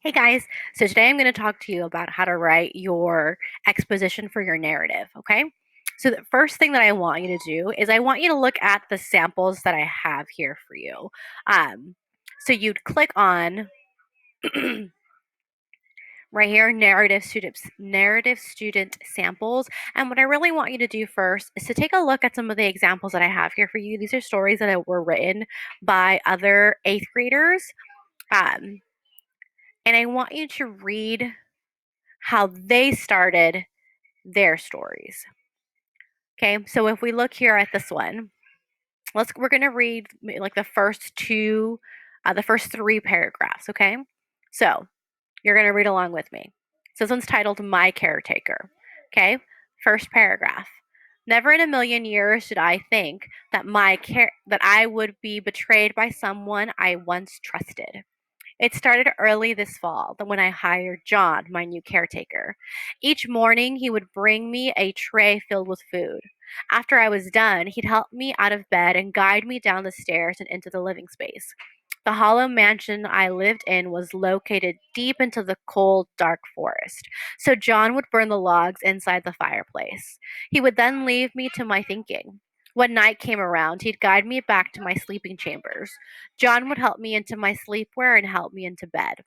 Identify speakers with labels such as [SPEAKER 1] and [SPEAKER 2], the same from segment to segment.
[SPEAKER 1] Hey guys, so today I'm going to talk to you about how to write your exposition for your narrative, okay? So the first thing that I want you to do is I want you to look at the samples that I have here for you. Um, so you'd click on right here, narrative student samples. And what I really want you to do first is to take a look at some of the examples that I have here for you. These are stories that were written by other eighth graders. Um, and I want you to read how they started their stories. Okay, so if we look here at this one, we're gonna read like the first three paragraphs. Okay, so you're gonna read along with me. So this one's titled "My Caretaker." Okay, first paragraph. Never in a million years did I think that I would be betrayed by someone I once trusted. It started early this fall, when I hired John, my new caretaker. Each morning, he would bring me a tray filled with food. After I was done, he'd help me out of bed and guide me down the stairs and into the living space. The hollow mansion I lived in was located deep into the cold, dark forest, so John would burn the logs inside the fireplace. He would then leave me to my thinking. When night came around, he'd guide me back to my sleeping chambers. John would help me into my sleepwear and help me into bed.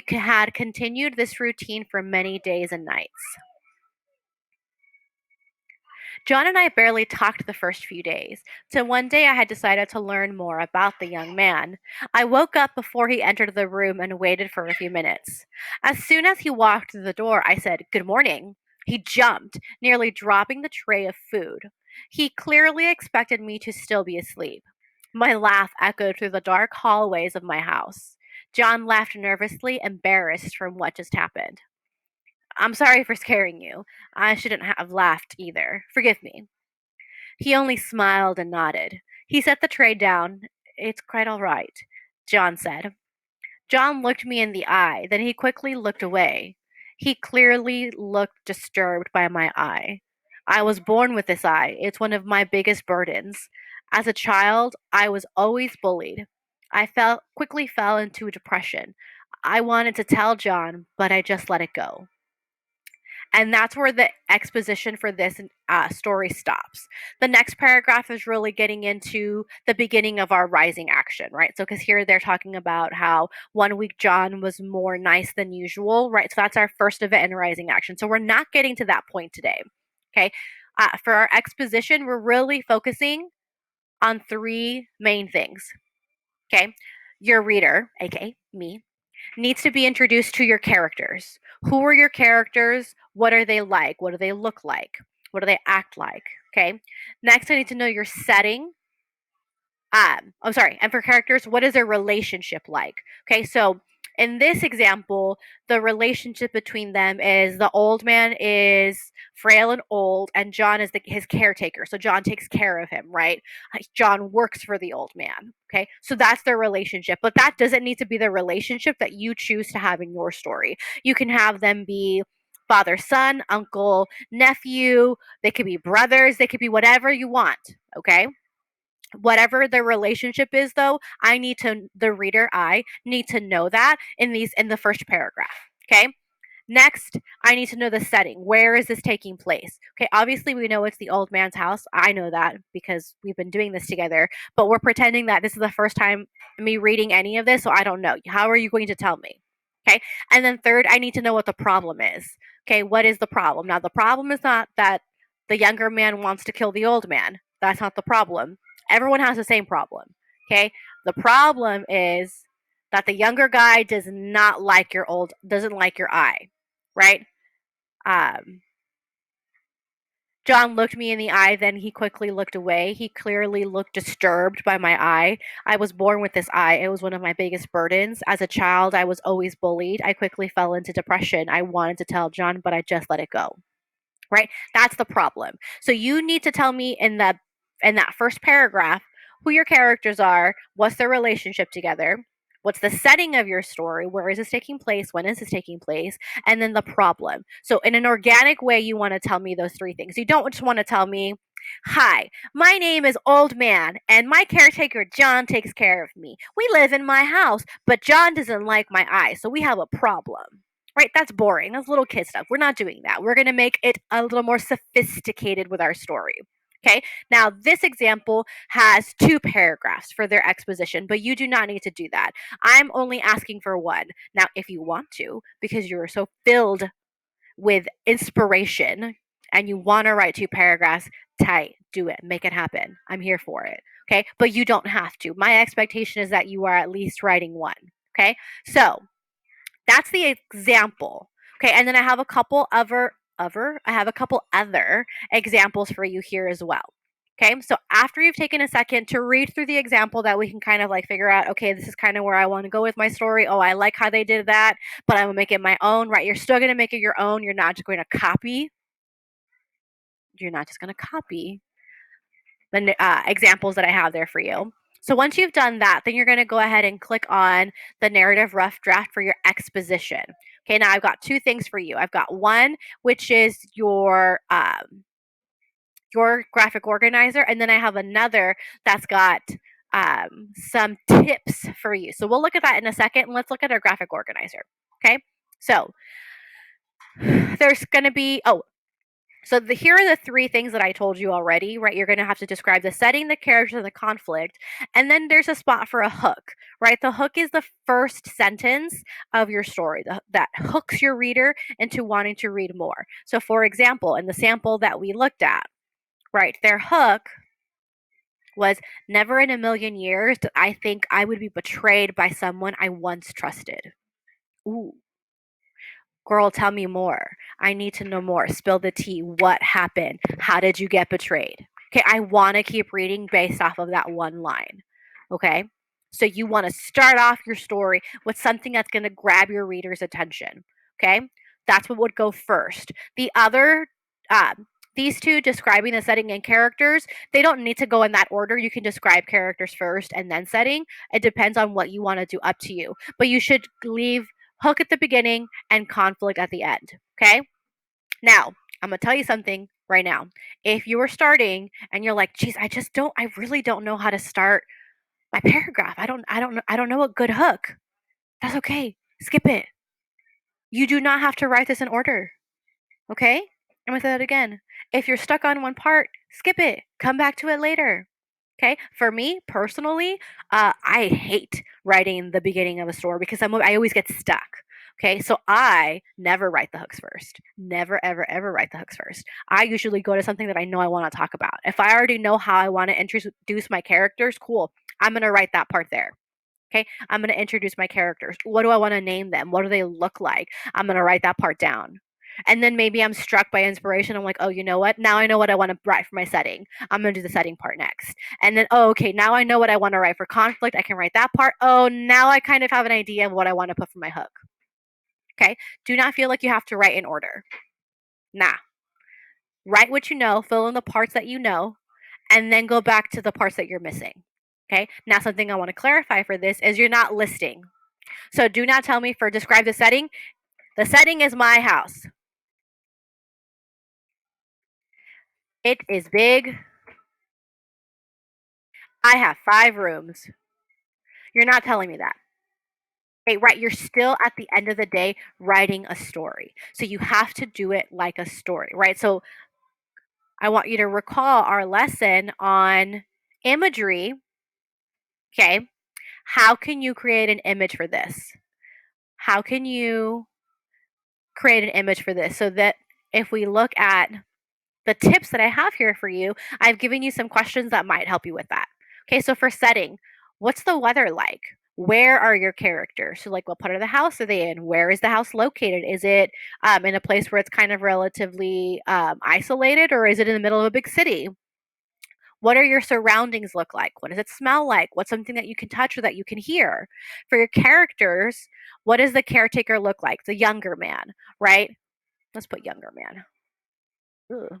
[SPEAKER 1] Had continued this routine for many days and nights. John and I barely talked the first few days, so one day I had decided to learn more about the young man. I woke up before he entered the room and waited for a few minutes. As soon as he walked through the door, I said, "Good morning." He jumped, nearly dropping the tray of food. He clearly expected me to still be asleep. My laugh echoed through the dark hallways of my house. John laughed nervously, embarrassed from what just happened. "I'm sorry for scaring you. I shouldn't have laughed either. Forgive me." He only smiled and nodded. He set the tray down. "It's quite all right," John said. John looked me in the eye, then he quickly looked away. He clearly looked disturbed by my eye. I was born with this eye. It's one of my biggest burdens. As a child, I was always bullied. Quickly fell into a depression. I wanted to tell John, but I just let it go. And that's where the exposition for this story stops. The next paragraph is really getting into the beginning of our rising action, right? So, because here they're talking about how one week John was more nice than usual, right? So, that's our first event in rising action. So, we're not getting to that point today, okay? For our exposition, we're really focusing on three main things, okay? Your reader, aka me, needs to be introduced to your characters. Who are your characters? What are they like? What do they look like? What do they act like? Okay. Next, I need to know your setting. I'm sorry. And for characters, what is their relationship like? Okay. So in this example, the relationship between them is the old man is frail and old, and John is his caretaker. So John takes care of him, right? John works for the old man. Okay. So that's their relationship. But that doesn't need to be the relationship that you choose to have in your story. You can have them be father, son, uncle, nephew. They could be brothers. They could be whatever you want. Okay. Whatever the relationship is, though, the reader, I need to know that in the first paragraph. Okay. Next, I need to know the setting. Where is this taking place? Okay, obviously we know it's the old man's house. I know that because we've been doing this together, but we're pretending that this is the first time me reading any of this, so I don't know. How are you going to tell me? Okay, and then third, I need to know what the problem is. Okay, what is the problem? Now, the problem is not that the younger man wants to kill the old man. That's not the problem. Everyone has the same problem. Okay, the problem is that the younger guy doesn't like your eye, right? Um, John looked me in the eye, then he quickly looked away. He clearly looked disturbed by my eye. I was born with this eye. It was one of my biggest burdens. As a child, I was always bullied. I quickly fell into depression. I wanted to tell John, but I just let it go. Right? That's the problem. So you need to tell me in that first paragraph who your characters are, what's their relationship together, What's the setting of your story? Where is this taking place? When is this taking place? And then the problem. So, in an organic way, you want to tell me those three things. You don't just want to tell me, "Hi, my name is Old Man, and my caretaker John takes care of me. We live in my house, but John doesn't like my eyes, so we have a problem." Right? That's boring. That's little kid stuff. We're not doing that. We're going to make it a little more sophisticated with our story. Okay, now this example has 2 paragraphs for their exposition, but you do not need to do that. I'm only asking for one. Now, if you want to, because you're so filled with inspiration and you want to write 2 paragraphs, tight, do it, make it happen. I'm here for it. Okay, but you don't have to. My expectation is that you are at least writing one. Okay, so that's the example. Okay, and then I have a couple other examples for you here as well. Okay, so after you've taken a second to read through the example that we can kind of like figure out, okay, this is kind of where I want to go with my story. Oh, I like how they did that, but I'm gonna make it my own, right? You're still gonna make it your own. You're not just going to copy. You're not just gonna copy the examples that I have there for you. So once you've done that, then you're going to go ahead and click on the narrative rough draft for your exposition. Okay, now I've got 2 things for you. I've got one, which is your graphic organizer, and then I have another that's got some tips for you. So we'll look at that in a second. And let's look at our graphic organizer. Okay, so there's going to be here are the 3 things that I told you already, right? You're going to have to describe the setting, the characters, and the conflict. And then there's a spot for a hook, right? The hook is the first sentence of your story that hooks your reader into wanting to read more. So, for example, in the sample that we looked at, right, their hook was, "Never in a million years did I think I would be betrayed by someone I once trusted." Ooh. Girl, tell me more. I need to know more. Spill the tea. What happened? How did you get betrayed? Okay, I want to keep reading based off of that one line. Okay, so you want to start off your story with something that's going to grab your reader's attention. Okay, that's what would go first. These 2 describing the setting and characters, they don't need to go in that order. You can describe characters first and then setting. It depends on what you want to do, up to you. But you should leave hook at the beginning and conflict at the end. Okay? Now, I'm going to tell you something right now. If you are starting and you're like, "Geez, I really don't know how to start my paragraph. I don't know a good hook." That's okay. Skip it. You do not have to write this in order. Okay? I'm going to say that again. If you're stuck on one part, skip it. Come back to it later. Okay, for me personally, I hate writing the beginning of a story because I always get stuck. Okay, so I never write the hooks first. Never, ever, ever write the hooks first. I usually go to something that I know I want to talk about. If I already know how I want to introduce my characters, cool. I'm going to write that part there. Okay, I'm going to introduce my characters. What do I want to name them? What do they look like? I'm going to write that part down. And then maybe I'm struck by inspiration. I'm like, "Oh, you know what? Now I know what I want to write for my setting. I'm going to do the setting part next." And then, "Oh, okay, now I know what I want to write for conflict. I can write that part. Oh, now I kind of have an idea of what I want to put for my hook." Okay, do not feel like you have to write in order. Nah, write what you know, fill in the parts that you know, and then go back to the parts that you're missing. Okay, now something I want to clarify for this is you're not listing. So do not tell me for describe the setting. The setting is my house. It is big. I have 5 rooms. You're not telling me that. Okay, right. You're still at the end of the day writing a story. So you have to do it like a story, right? So I want you to recall our lesson on imagery. Okay. How can you create an image for this? How can you create an image for this so that if we look at the tips that I have here for you, I've given you some questions that might help you with that. Okay, so for setting, what's the weather like? Where are your characters? So, like, what part of the house are they in? Where is the house located? Is it in a place where it's kind of relatively isolated, or is it in the middle of a big city? What are your surroundings look like? What does it smell like? What's something that you can touch or that you can hear? For your characters, what does the caretaker look like? The younger man, right? Let's put younger man. Ugh.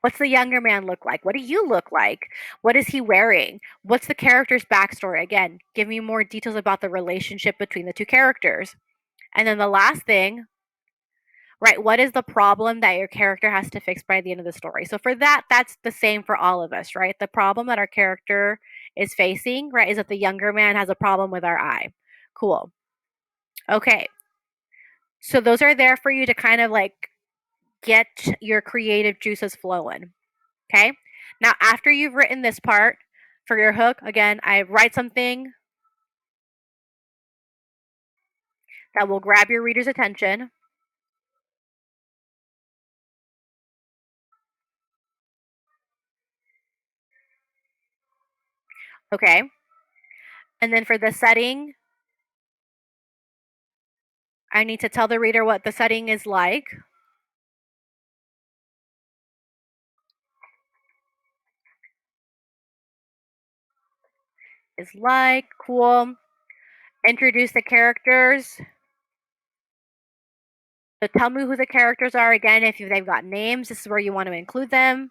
[SPEAKER 1] What's the younger man look like? What do you look like? What is he wearing? What's the character's backstory? Again, give me more details about the relationship between the two characters. And then the last thing, right, what is the problem that your character has to fix by the end of the story? So for that, that's the same for all of us, right? The problem that our character is facing, right, is that the younger man has a problem with our eye. Cool. Okay. So those are there for you to kind of like get your creative juices flowing. Okay. Now, after you've written this part for your hook, again, I write something that will grab your reader's attention. Okay. And then for the setting, I need to tell the reader what the setting is like. Is like, cool. Introduce the characters. So tell me who the characters are again. If they've got names, this is where you want to include them.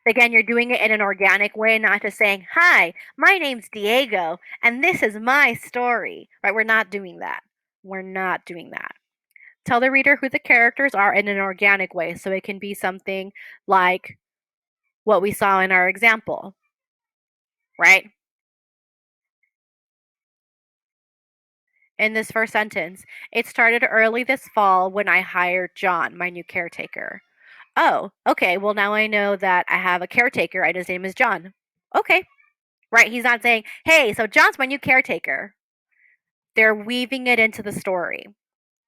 [SPEAKER 1] Again, you're doing it in an organic way, not just saying, "Hi, my name's Diego, and this is my story." Right? We're not doing that. We're not doing that. Tell the reader who the characters are in an organic way, so it can be something like what we saw in our example, right? In this first sentence, it started early this fall when I hired John, my new caretaker. Oh, okay. Well, now I know that I have a caretaker and his name is John. Okay. Right. He's not saying, hey, so John's my new caretaker. They're weaving it into the story.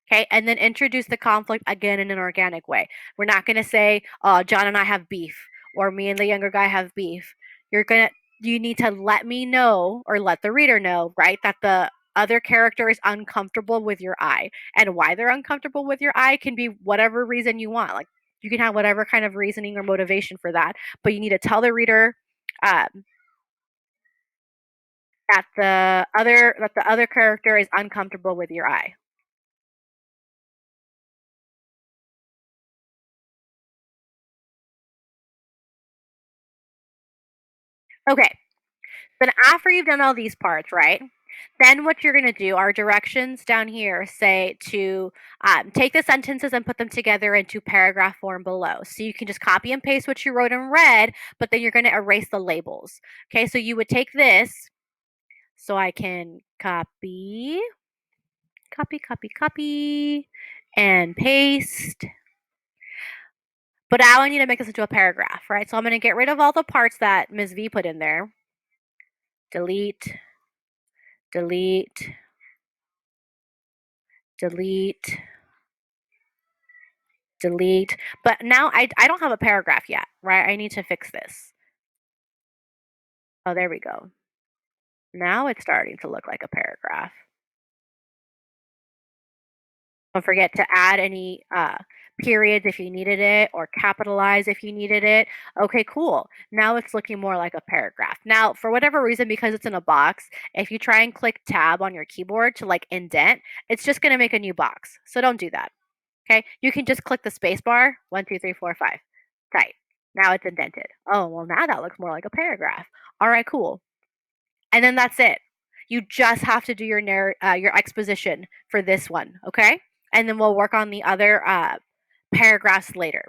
[SPEAKER 1] Okay. And then introduce the conflict again in an organic way. We're not going to say, oh, John and I have beef or me and the younger guy have beef. You need to let me know or let the reader know, right, that the other character is uncomfortable with your eye. And why they're uncomfortable with your eye can be whatever reason you want. Like you can have whatever kind of reasoning or motivation for that, but you need to tell the reader um, that the other character is uncomfortable with your eye. Okay. Then after you've done all these parts, right? Then what you're going to do, our directions down here say to take the sentences and put them together into paragraph form below. So you can just copy and paste what you wrote in red, but then you're going to erase the labels. Okay, so you would take this, so I can copy, copy, and paste. But now I need to make this into a paragraph, right? So I'm going to get rid of all the parts that Ms. V put in there. Delete, delete, delete, delete. But now I don't have a paragraph yet, right? I need to fix this. Oh, there we go. Now it's starting to look like a paragraph. Don't forget to add any periods if you needed it or capitalize if you needed it. Okay, cool. Now it's looking more like a paragraph. Now, for whatever reason, because it's in a box, if you try and click tab on your keyboard to like indent, it's just going to make a new box. So don't do that. Okay, you can just click the space bar. 1, 2, 3, 4, 5. Right. Now it's indented. Oh, well, now that looks more like a paragraph. All right, cool. And then that's it. You just have to do your exposition for this one, okay? And then we'll work on the other paragraphs later,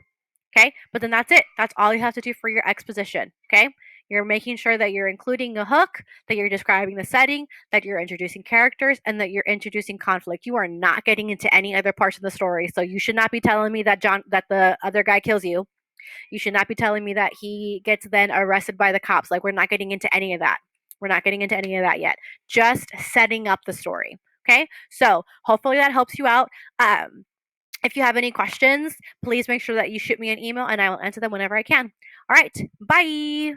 [SPEAKER 1] okay? But then that's it. That's all you have to do for your exposition, okay? You're making sure that you're including a hook, that you're describing the setting, that you're introducing characters, and that you're introducing conflict. You are not getting into any other parts of the story, so you should not be telling me that the other guy kills you. You should not be telling me that he gets then arrested by the cops. Like, we're not getting into any of that. We're not getting into any of that yet. Just setting up the story. Okay. So hopefully that helps you out. If you have any questions, please make sure that you shoot me an email and I will answer them whenever I can. All right. Bye.